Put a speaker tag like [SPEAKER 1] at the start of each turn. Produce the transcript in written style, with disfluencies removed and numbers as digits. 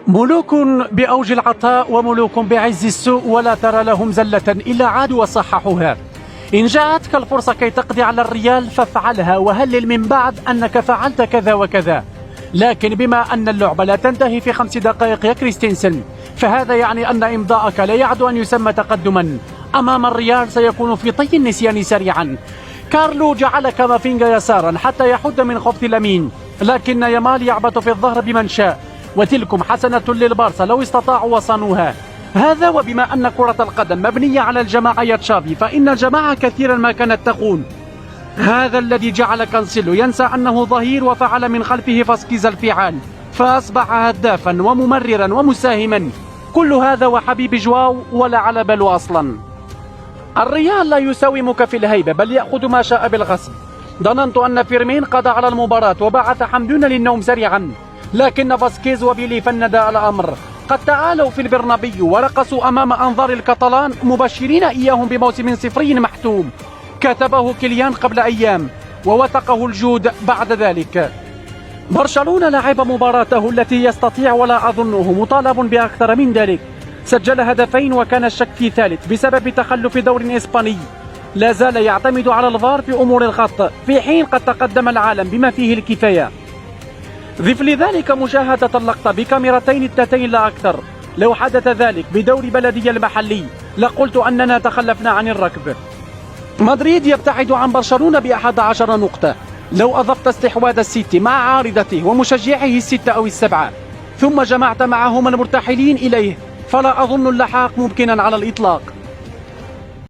[SPEAKER 1] ملوك بأوج العطاء وملوك بعز السوء، ولا ترى لهم زلة إلا عادوا وصححوها. إن جاءتك الفرصة كي تقضي على الريال فافعلها، وهلل من بعد أنك فعلت كذا وكذا. لكن بما أن اللعبة لا تنتهي في 5 دقائق يا كريستنسن، فهذا يعني أن إمضاءك لا يعد أن يسمى تقدما. أمام الريال سيكون في طي النسيان سريعا. كارلو جعل كامافينجا يسارا حتى يحد من خبث اليمين، لكن يامال يعبث في الظهر بمن شاء، وتلكم حسنة للبارسا لو استطاعوا وصانوها. هذا وبما أن كرة القدم مبنية على الجماعة يا تشافي، فإن الجماعة كثيرا ما كانت تقول هذا الذي جعل كانسيلو ينسى أنه ظهير وفعل من خلفه فاسكيز الفعال، فأصبح هدافا وممررا ومساهما. كل هذا وحبيب جواو ولا على باله أصلا. الريال لا يساومك في الهيبة، بل يأخذ ما شاء بالغصب. ظننت أن فيرمين قضى على المباراة وبعث حمدون للنوم سريعا، لكن فاسكيز وبيلي فند الأمر. قد تعالوا في البرنابيو ورقصوا أمام أنظار الكتالان مبشرين إياهم بموسم صفري محتوم كتبه كيليان قبل أيام، ووثقه الجود بعد ذلك. برشلونة لعب مباراته التي يستطيع ولا أظنه مطالب بأكثر من ذلك. سجل هدفين وكان الشك في ثالث بسبب تخلف دور إسباني. لا زال يعتمد على الفار في أمور الخط، في حين قد تقدم العالم بما فيه الكفاية. ضف لذلك مشاهدة اللقطة بكاميرتين 2 لا أكثر. لو حدث ذلك بدور بلدية المحلي لقلت أننا تخلفنا عن الركب. مدريد يبتعد عن برشلونة ب11 نقطة. لو أضفت استحواذ السيتي مع عارضته ومشجعه 6 أو 7، ثم جمعت معهم المرتحلين إليه، فلا أظن اللحاق ممكنا على الإطلاق.